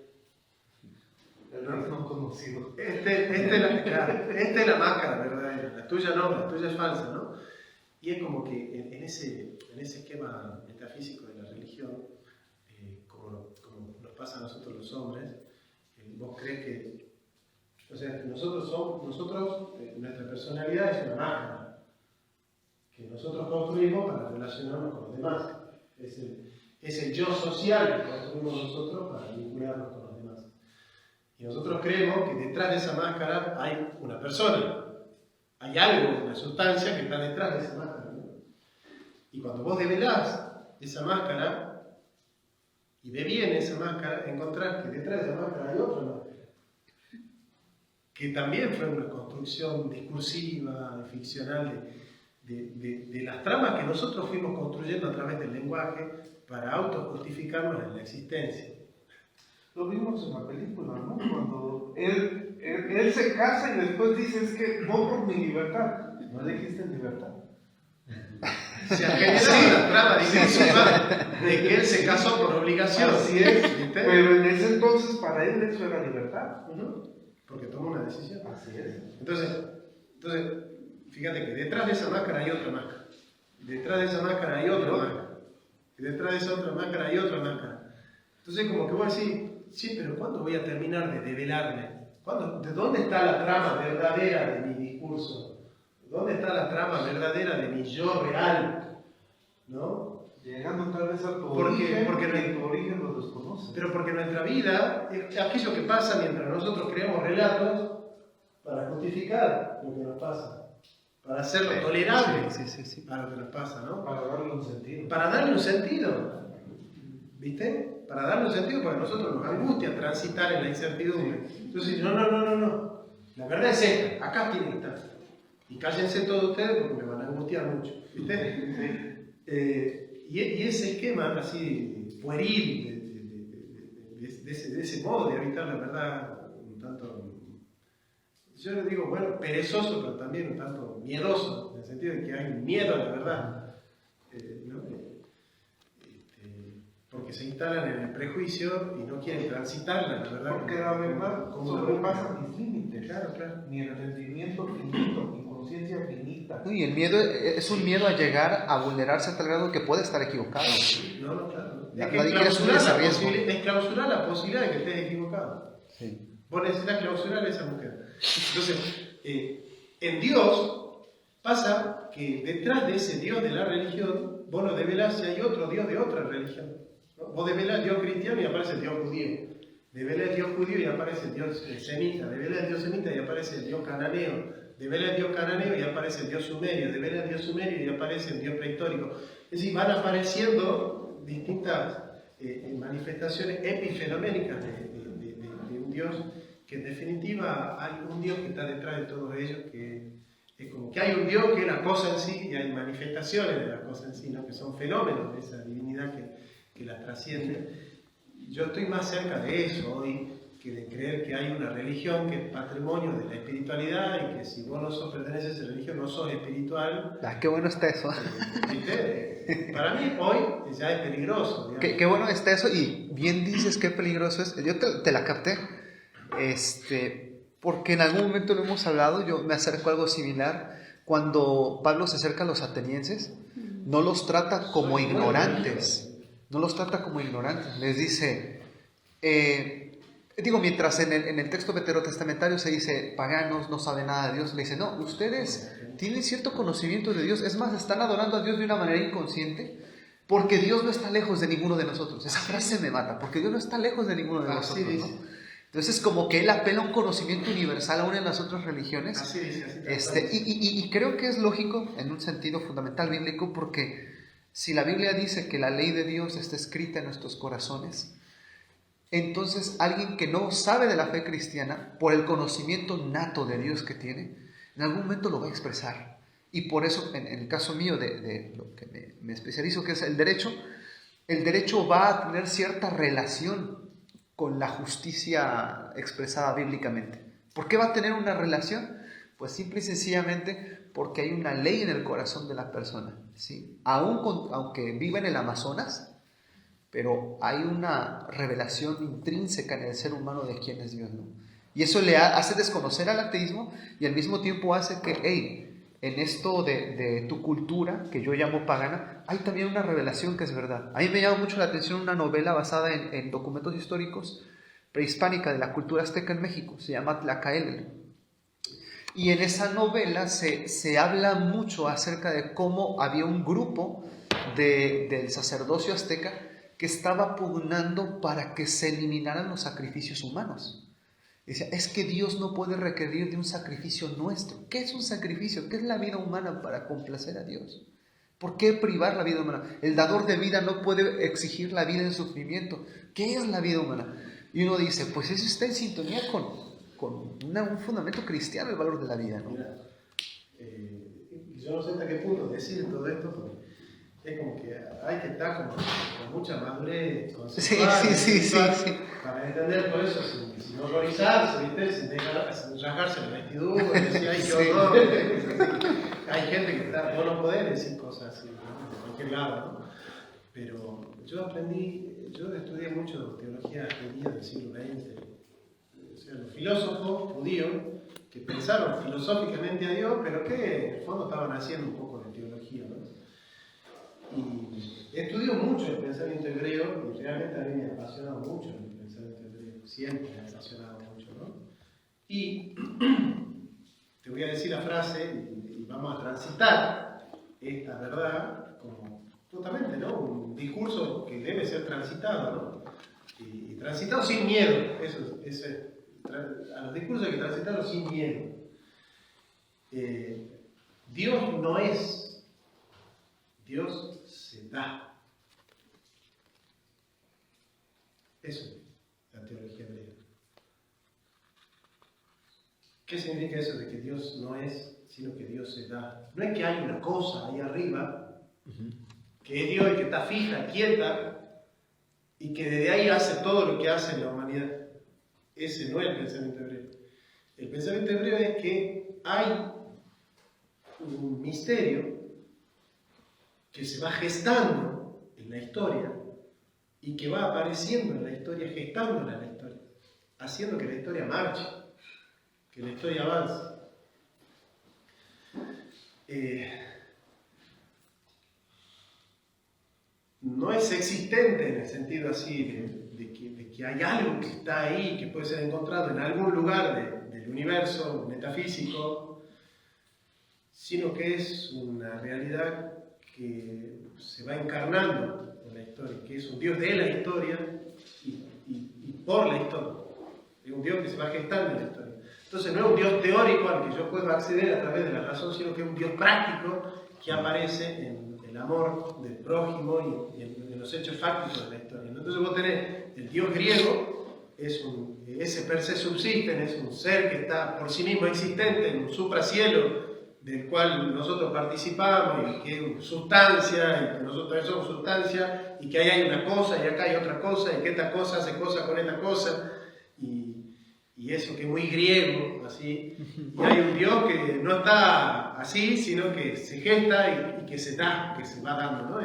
El no conocido. Esta es la máscara verdadera, la tuya no, la tuya es falsa, ¿no? Y es como que en ese esquema metafísico de la religión, como nos pasa a nosotros los hombres, vos crees que, o sea, nuestra personalidad es una máscara que nosotros construimos para relacionarnos con los demás. Es el yo social que construimos nosotros para vincularnos con los demás. Y nosotros creemos que detrás de esa máscara hay una persona, hay algo, una sustancia que está detrás de esa máscara, ¿no? Y cuando vos develás esa máscara, y ve bien esa máscara, encontrás que detrás de esa máscara hay otra máscara, que también fue una construcción discursiva, ficcional, de las tramas que nosotros fuimos construyendo a través del lenguaje para autojustificarnos en la existencia. Lo vimos en la película, ¿no? Cuando él se casa y después dice, es que no por mi libertad. No elegiste libertad. Se ha generado una trama discursiva de que él se casó por obligación. Así es, ¿viste? pero en ese entonces para él eso era libertad. Porque tomó una decisión. Así es. Entonces, fíjate que detrás de esa máscara hay otra máscara. Detrás de esa máscara hay otra máscara. Y detrás de esa otra máscara hay otra máscara. Entonces, como que voy a decir, sí, pero ¿cuándo voy a terminar de develarme? ¿De dónde está la trama verdadera de mi discurso? ¿Dónde está la trama verdadera de mi yo real? ¿No? Llegando tal vez a tu porque tu origen lo desconoces. Pero porque nuestra vida es aquello que pasa mientras nosotros creamos relatos para justificar lo que nos pasa, para hacerlo tolerable a lo que nos pasa, ¿no? Para darle un sentido. Para darle un sentido, ¿viste? Para darle un sentido, porque a nosotros nos angustia transitar en la incertidumbre. Entonces, no. La verdad es esta, acá tiene que estar. Y cállense todos ustedes porque me van a angustiar mucho, ¿viste? Y ese esquema así pueril, de ese modo de habitar la verdad, un tanto, yo le digo, bueno, perezoso, pero también un tanto miedoso, en el sentido de que hay miedo a la verdad, ¿no? Porque se instalan en el prejuicio y no quieren transitarla, la verdad. Porque la verdad sobrepasa mis límites. Claro. Mi entendimiento finito, mi conciencia finita. Y el miedo es un miedo a llegar a vulnerarse a tal grado que puede estar equivocado. No, claro. Nadie quiere asumir ese riesgo. Es clausurar la posibilidad de que estés equivocado. Sí. Vos necesitas clausurar a esa mujer. Entonces, en Dios pasa que detrás de ese Dios de la religión, vos lo develás si hay otro Dios de otra religión, ¿no? Vos develás el Dios cristiano y aparece el Dios judío. Develás el Dios judío y aparece el Dios semita. Develás el Dios semita y aparece el Dios cananeo. Develás el Dios cananeo y aparece el Dios sumerio. Develás el Dios sumerio y aparece el Dios prehistórico. Es decir, van apareciendo distintas manifestaciones epifenoménicas de un Dios que en definitiva hay un Dios que está detrás de todos ellos, que es como que hay un Dios que es la cosa en sí y hay manifestaciones de la cosa en sí, ¿no? Que son fenómenos de esa divinidad que las trasciende. Yo estoy más cerca de eso hoy que de creer que hay una religión que es patrimonio de la espiritualidad y que si vos no perteneces a esa religión no sos espiritual. Qué bueno está eso. ¿Viste? Para mí hoy ya es peligroso. Qué bueno está eso, y bien dices qué peligroso es. Yo te la capté. Porque en algún momento lo hemos hablado, yo me acerco a algo similar. Cuando Pablo se acerca a los atenienses, no los trata como ignorantes. No los trata como ignorantes. Les dice, mientras en el texto veterotestamentario se dice, paganos, no saben nada de Dios, le dice, no, ustedes tienen cierto conocimiento de Dios. Es más, están adorando a Dios de una manera inconsciente, porque Dios no está lejos de ninguno de nosotros. Esa frase me mata, porque Dios no está lejos de ninguno de nosotros, ¿no? Entonces, como que él apela a un conocimiento universal aún en las otras religiones. Así dice. Y creo que es lógico en un sentido fundamental bíblico, porque si la Biblia dice que la ley de Dios está escrita en nuestros corazones, entonces alguien que no sabe de la fe cristiana, por el conocimiento nato de Dios que tiene, en algún momento lo va a expresar. Y por eso, en el caso mío de lo que me especializo, que es el derecho va a tener cierta relación con la justicia expresada bíblicamente. ¿Por qué va a tener una relación? Pues simple y sencillamente porque hay una ley en el corazón de la persona, ¿sí? Aunque viva en el Amazonas, pero hay una revelación intrínseca en el ser humano de quién es Dios, ¿no? Y eso le hace desconocer al ateísmo y al mismo tiempo hace que, en esto de tu cultura, que yo llamo pagana, hay también una revelación que es verdad. A mí me llama mucho la atención una novela basada en documentos históricos prehispánica de la cultura azteca en México, se llama Tlacaelel. Y en esa novela se habla mucho acerca de cómo había un grupo del sacerdocio azteca que estaba pugnando para que se eliminaran los sacrificios humanos. Decía, es que Dios no puede requerir de un sacrificio nuestro. ¿Qué es un sacrificio? ¿Qué es la vida humana para complacer a Dios? ¿Por qué privar la vida humana? El dador de vida no puede exigir la vida en sufrimiento. ¿Qué es la vida humana? Y uno dice, pues eso está en sintonía con un fundamento cristiano, el valor de la vida, ¿no? Mira, yo no sé hasta qué punto decir todo esto, porque es como que hay que estar con mucha madurez conceptual, Sí. para entender por eso, sin horrorizarse, ¿viste? Sin rasgarse la vestidura, decir, ay, qué horror. Hay gente que está, vos no podés decir cosas así, ¿no? De cualquier lado, ¿no? Pero yo estudié mucho teología judía del siglo XX, o sea, los filósofos judíos que pensaron filosóficamente a Dios, pero que en el fondo estaban haciendo un poco de teología, ¿no? Y estudio mucho el pensamiento hebreo y realmente a mí me ha apasionado mucho el pensamiento hebreo, siempre me ha apasionado mucho, ¿no? Y te voy a decir la frase y vamos a transitar esta verdad como totalmente, ¿no? Un discurso que debe ser transitado, ¿no? Y transitado sin miedo, a los discursos hay que transitarlos sin miedo. Dios no es, Dios se da. Eso es la teología hebrea. ¿Qué significa eso de que Dios no es, sino que Dios se da? No es que hay una cosa ahí arriba, que es Dios y que está fija, quieta, y que desde ahí hace todo lo que hace en la humanidad. Ese no es el pensamiento hebreo. El pensamiento hebreo es que hay un misterio que se va gestando en la historia y que va apareciendo en la historia, gestándola en la historia, haciendo que la historia marche, que la historia avance. No es existente en el sentido así de que hay algo que está ahí, que puede ser encontrado en algún lugar del universo metafísico, sino que es una realidad que se va encarnando en la historia, que es un Dios de la historia y por la historia. Es un Dios que se va gestando en la historia. Entonces no es un Dios teórico al que yo puedo acceder a través de la razón, sino que es un Dios práctico que aparece en el amor del prójimo y en los hechos fácticos de la historia. Entonces vos tenés el Dios griego, ese per se subsisten, es un ser que está por sí mismo existente en un supracielo del cual nosotros participamos y que es sustancia, y que nosotros también somos sustancia, y que ahí hay una cosa y acá hay otra cosa, y que esta cosa hace cosa con esta cosa, y eso que es muy griego, así, y hay un Dios que no está así, sino que se gesta y que se da, que se va dando, ¿no?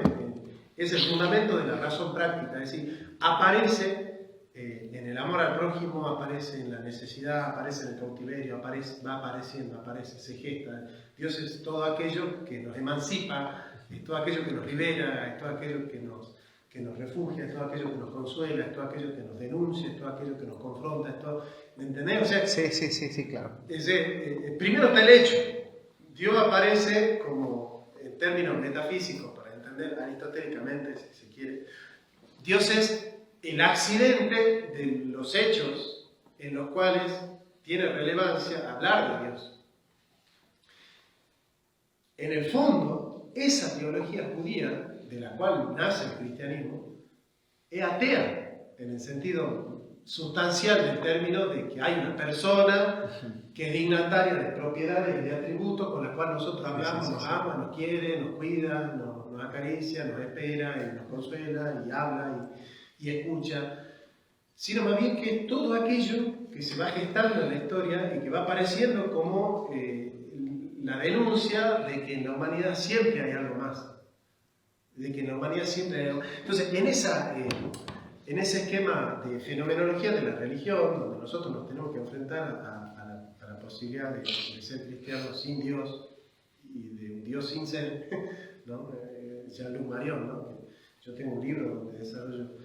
Es el fundamento de la razón práctica, es decir, aparece en el amor al prójimo, aparece en la necesidad, aparece en el cautiverio, va apareciendo, aparece, se gesta. Dios es todo aquello que nos emancipa, es todo aquello que nos libera, es todo aquello que nos refugia, es todo aquello que nos consuela, es todo aquello que nos denuncia, es todo aquello que nos confronta, es todo, ¿me entendés? O sea, sí, claro. Primero está el hecho. Dios aparece como, en términos metafísicos, para entender aristotélicamente, si se quiere, Dios es el accidente de los hechos en los cuales tiene relevancia hablar de Dios. En el fondo, esa teología judía, de la cual nace el cristianismo, es atea, en el sentido sustancial del término de que hay una persona que es dignataria de propiedades y de atributos con las cuales nosotros hablamos, nos ama, nos quiere, nos cuida, nos acaricia, nos espera y nos consuela y habla y escucha, sino más bien que es todo aquello que se va gestando en la historia y que va apareciendo como la denuncia de que en la humanidad siempre hay algo más, de que en la humanidad siempre hay algo. Entonces, en ese esquema de fenomenología de la religión, donde nosotros nos tenemos que enfrentar a la posibilidad de ser cristianos sin Dios y de un Dios sin ser, ¿no? Jean-Luc Marion, ¿no? Yo tengo un libro donde desarrollo.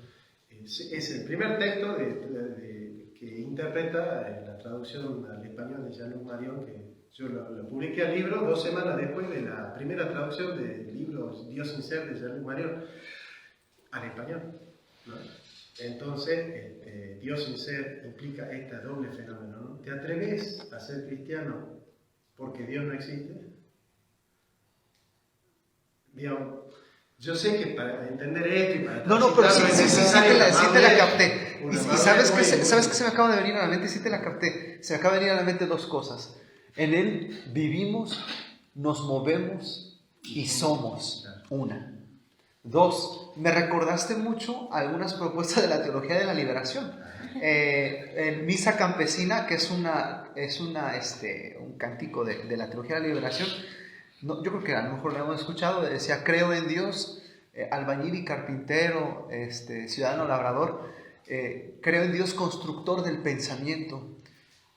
Es el primer texto que interpreta la traducción al español de Jean-Luc Marion, que yo lo publiqué al libro 2 semanas después de la primera traducción del libro Dios sin ser de Jean-Luc Marion al español, ¿no? Entonces, Dios sin ser implica este doble fenómeno, ¿no? ¿Te atreves a ser cristiano porque Dios no existe? digamos, yo sé que para entender esto y para No, pero sí, transitarlo es sí necesario te la una capté. madurez, Y sabes que se me acaba de venir a la mente, sí te la capté. Se me acaba de venir a la mente dos cosas. En Él vivimos, nos movemos y somos. Una. Dos, me recordaste mucho algunas propuestas de la teología de la liberación. En Misa Campesina, que es un cántico de la teología de la liberación, no, yo creo que a lo mejor lo hemos escuchado, decía: creo en Dios, albañil y carpintero, ciudadano labrador, creo en Dios constructor del pensamiento,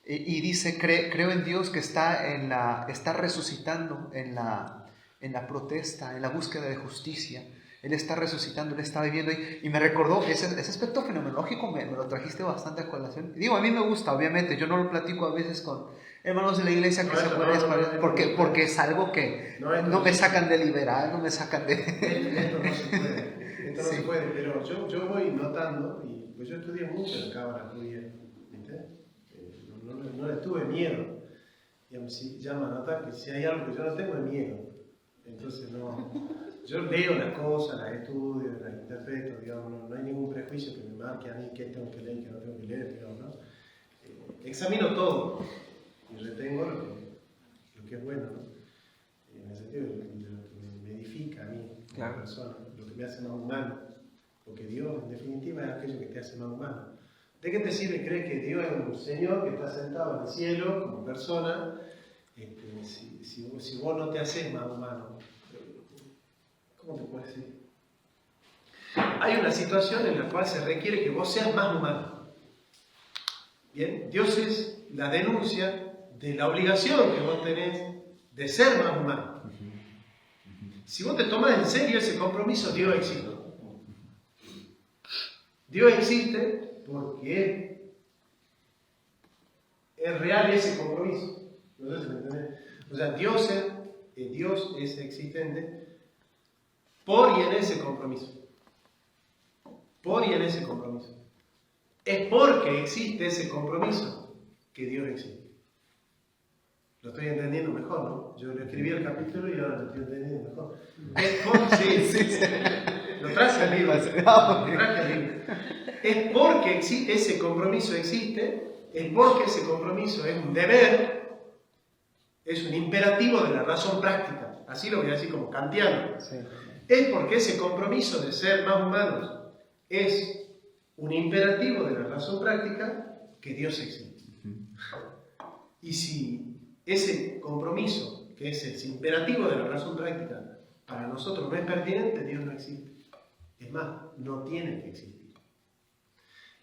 y dice: creo en Dios que está resucitando en la protesta, en la búsqueda de justicia. Él está resucitando, Él está viviendo ahí. Y me recordó ese aspecto fenomenológico, me lo trajiste bastante a colación. Digo, a mí me gusta, obviamente, yo no lo platico a veces con hermanos de la iglesia que se pueden español, porque es algo que no me sacan de liberal, no me sacan de... Esto no se puede, esto no se puede, pero yo voy notando, y pues yo estudié mucho en cámara judía, ¿viste? No le tuve miedo. Digamos, si llama a notar que si hay algo que yo no tengo es miedo. Entonces yo leo las cosas, las estudio, las interpreto, digamos, no hay ningún prejuicio que me marque a mí qué tengo que leer y qué no tengo que leer, digamos, ¿no? Examino todo y retengo lo que es bueno, ¿no? En el sentido de lo que me edifica a mí como persona, lo que me hace más humano, porque Dios en definitiva es aquello que te hace más humano. ¿De qué te sirve creer que Dios es un Señor que está sentado en el cielo como persona? Si vos no te haces más humano, ¿cómo te puedes decir? Hay una situación en la cual se requiere que vos seas más humano. Bien, Dios es la denuncia de la obligación que vos tenés de ser más humano. Si vos te tomás en serio ese compromiso, Dios existe. Dios existe porque es real ese compromiso. No sé si me entendés. O sea, Dios es existente por y en ese compromiso. Por y en ese compromiso. Es porque existe ese compromiso que Dios existe. Lo estoy entendiendo mejor, ¿no? Yo le escribí el capítulo y ahora lo estoy entendiendo mejor. Es porque, sí. Lo traje al libro. Es porque ese compromiso existe, es porque ese compromiso es un deber, es un imperativo de la razón práctica. Así lo voy a decir como kantiano. Sí. Es porque ese compromiso de ser más humanos es un imperativo de la razón práctica que Dios existe. Y si ese compromiso, que es el imperativo de la razón práctica, para nosotros no es pertinente, Dios no existe. Es más, no tiene que existir.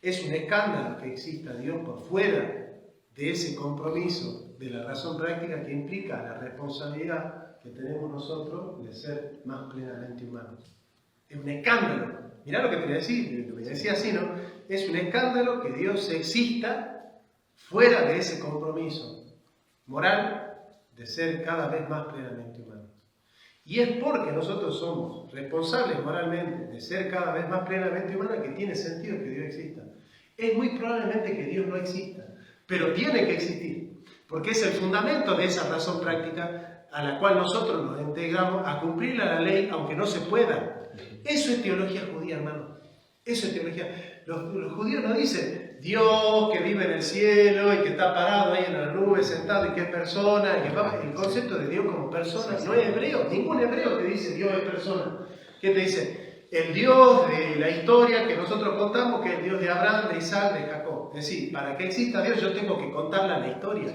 Es un escándalo que exista Dios por fuera de ese compromiso de la razón práctica que implica la responsabilidad que tenemos nosotros de ser más plenamente humanos. Es un escándalo. Mirá lo que te voy a decir, lo voy a decir así, ¿no? Es un escándalo que Dios exista fuera de ese compromiso moral de ser cada vez más plenamente humanos. Y es porque nosotros somos responsables moralmente de ser cada vez más plenamente humanos que tiene sentido que Dios exista. Es muy probablemente que Dios no exista, pero tiene que existir, porque es el fundamento de esa razón práctica a la cual nosotros nos integramos a cumplir la ley, aunque no se pueda. Eso es teología judía, hermano. Eso es teología. Los judíos no dicen Dios que vive en el cielo y que está parado ahí en las nubes sentado y que es persona. Y que el concepto de Dios como persona no es hebreo. Ningún hebreo te dice Dios es persona. ¿Qué te dice? El Dios de la historia que nosotros contamos, que es el Dios de Abraham, de Isaac, de Jacob. Es decir, para que exista Dios yo tengo que contarla la historia.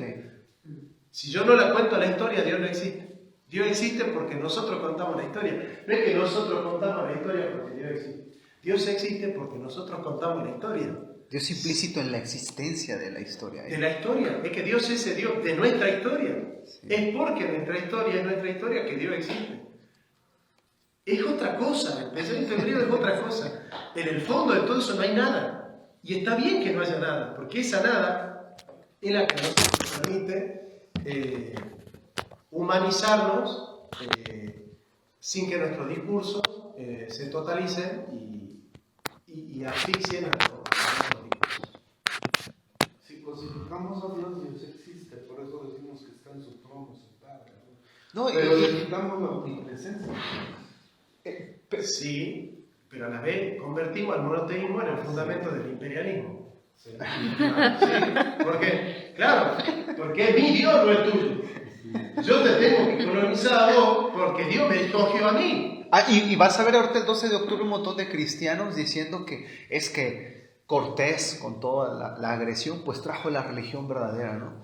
Si yo no la cuento la historia, Dios no existe. Dios existe porque nosotros contamos la historia. No es que nosotros contamos la historia porque Dios existe. Dios existe porque nosotros contamos la historia. Dios implícito en la existencia de la historia. De la historia. Es que Dios es el Dios de nuestra historia. Sí. Es porque nuestra historia es nuestra historia que Dios existe. Es otra cosa. El pensamiento hebreo es otra cosa. En el fondo de todo eso no hay nada. Y está bien que no haya nada, porque esa nada es la que nos permite humanizarnos sin que nuestros discursos se totalicen y asfixien a nuestros discursos. Si cosificamos a Dios, Dios existe, por eso decimos que está en su trono sentado. No, pero le quitamos la omnipresencia. Sí, pero a la vez convertimos al monoteísmo en el fundamento del imperialismo. Sí, porque es mi Dios, no es tuyo. Yo te tengo que colonizar a vos porque Dios me escogió a mí. Y vas a ver ahorita el 12 de octubre un montón de cristianos diciendo que es que Cortés, con toda la agresión, pues trajo la religión verdadera, ¿no?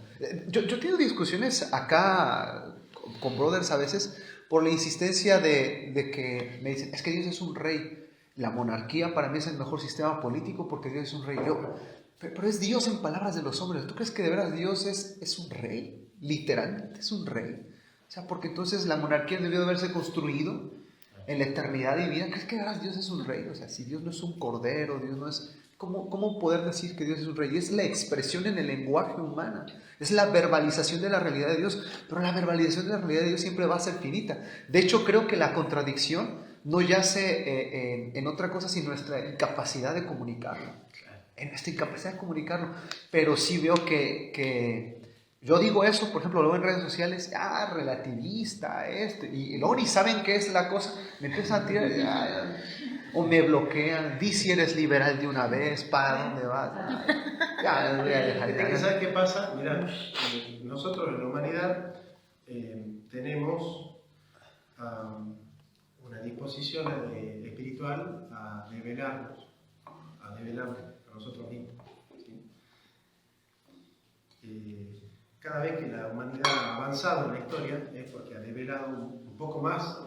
Yo tengo discusiones acá con brothers a veces por la insistencia de que me dicen, es que Dios es un rey. La monarquía para mí es el mejor sistema político porque Dios es un rey. Pero es Dios en palabras de los hombres. ¿Tú crees que de veras Dios es un rey? Literalmente es un rey. O sea, porque entonces la monarquía debió de haberse construido en la eternidad divina. ¿Crees que de veras Dios es un rey? O sea, si Dios no es un cordero, Dios no es... ¿Cómo poder decir que Dios es un rey? Es la expresión en el lenguaje humano. Es la verbalización de la realidad de Dios. Pero la verbalización de la realidad de Dios siempre va a ser finita. De hecho, creo que la contradicción no yace en otra cosa sino nuestra incapacidad de comunicarlo. En nuestra incapacidad de comunicarlo. Pero sí veo que yo digo eso, por ejemplo, luego en redes sociales, relativista, y luego ni saben qué es la cosa, me empiezan a tirar, o me bloquean, di si eres liberal de una vez, ¿para dónde vas? Ya, voy a dejar. ¿Sabes qué pasa? Mirá, nosotros en la humanidad tenemos una disposición espiritual a revelarnos a nosotros mismos. ¿Sí? Cada vez que la humanidad ha avanzado en la historia es porque ha revelado un poco más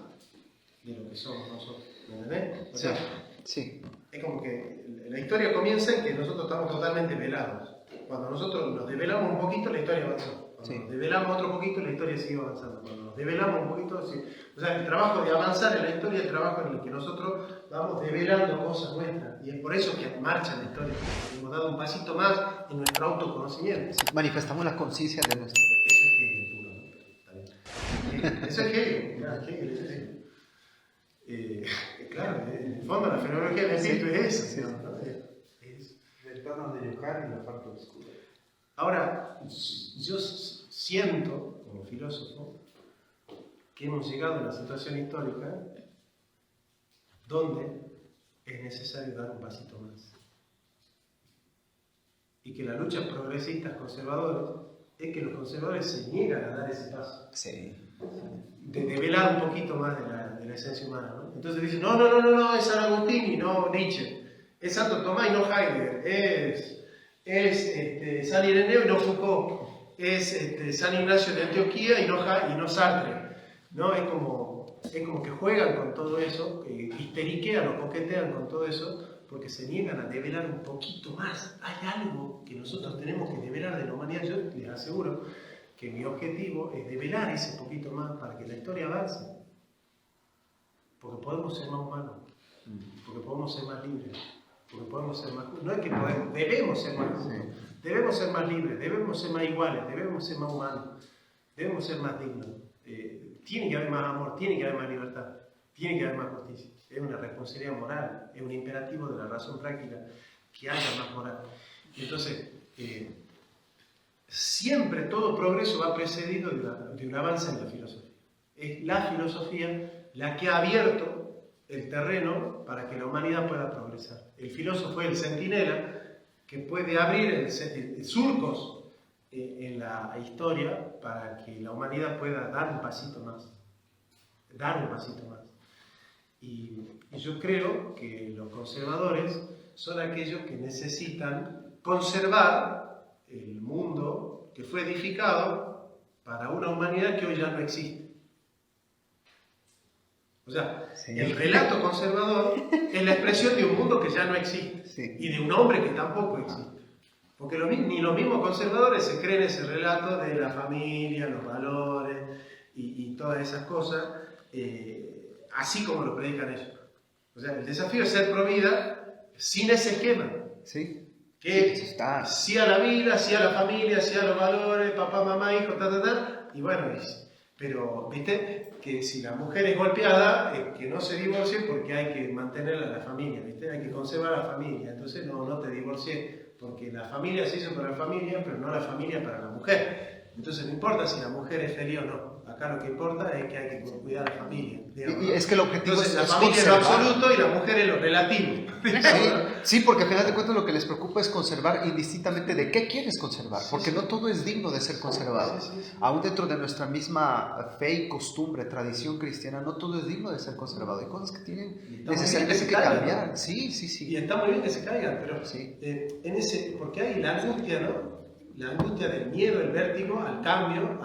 de lo que somos nosotros. ¿Me entendés? O sea, sí. Es como que la historia comienza en que nosotros estamos totalmente velados. Cuando nosotros nos develamos un poquito, la historia avanza. Cuando nos develamos otro poquito, la historia sigue avanzando. Cuando nos develamos un poquito, sí. O sea, el trabajo de avanzar en la historia es el trabajo en el que nosotros vamos develando cosas nuestras. Y es por eso que marcha la historia. Hemos dado un pasito más en nuestro autoconocimiento. Sí, manifestamos la conciencia de nuestro... Eso es Hegel puro, ¿no? Pero está bien. Eso es Hegel. Claro, Hegel es Hegel. Claro, en el fondo la fenomenología del espíritu es eso. ¿No? Ventana de Yohar y la parte oscura. Ahora, yo siento, como filósofo, que hemos llegado a una situación histórica donde es necesario dar un pasito más. Y que la lucha progresistas conservadores es que los conservadores se niegan a dar ese paso. Sí. De develar un poquito más de la esencia humana, ¿no? Entonces dicen, no, es San Agustín y no Nietzsche, es Santo Tomás y no Heidegger, es San Ireneo y no Foucault, es San Ignacio de Antioquía y no Sartre, ¿no? Es como que juegan con todo eso, histeriquean o coquetean con todo eso, porque se niegan a develar un poquito más. Hay algo que nosotros tenemos que develar de la humanidad. Yo les aseguro que mi objetivo es develar ese poquito más para que la historia avance. Porque podemos ser más humanos, porque podemos ser más libres, porque podemos ser más justos. No es que podemos, debemos ser más justos, debemos ser más libres, debemos ser más iguales, debemos ser más humanos, debemos ser más dignos. Tiene que haber más amor, tiene que haber más libertad, tiene que haber más justicia. Es una responsabilidad moral, es un imperativo de la razón práctica que haya más moral. Entonces, siempre todo progreso va precedido de un avance en la filosofía. Es la filosofía la que ha abierto el terreno para que la humanidad pueda progresar. El filósofo es el centinela que puede abrir surcos en la historia para que la humanidad pueda dar un pasito más. Y yo creo que los conservadores son aquellos que necesitan conservar el mundo que fue edificado para una humanidad que hoy ya no existe. O sea, el relato conservador es la expresión de un mundo que ya no existe y de un hombre que tampoco existe. Porque ni los mismos conservadores se creen ese relato de la familia, los valores y todas esas cosas, así como lo predican ellos. O sea, el desafío es ser pro vida sin ese esquema. Sí. Que sí a la vida, sí a la familia, sí a los valores, papá, mamá, hijo, y bueno, pero viste que si la mujer es golpeada, que no se divorcie porque hay que mantener a la familia, ¿viste? Hay que conservar a la familia, entonces no te divorcies, porque la familia se hizo para la familia, pero no la familia para la mujer. Entonces no importa si la mujer es feliz o no, Acá lo que importa es que hay que cuidar a la familia. Y es que el objetivo Entonces, la es familia es lo conservar. absoluto y la mujer es lo relativo. Sí, porque al final de cuentas lo que les preocupa es conservar indistintamente de qué quieres conservar, porque no todo es digno de ser conservado. Aún dentro de nuestra misma fe y costumbre, tradición cristiana, no todo es digno de ser conservado. Hay cosas que tienen necesariamente que cambiar. Sí. Y está muy bien que se caigan, pero Sí. porque hay la angustia, ¿no? La angustia del miedo, el vértigo al cambio,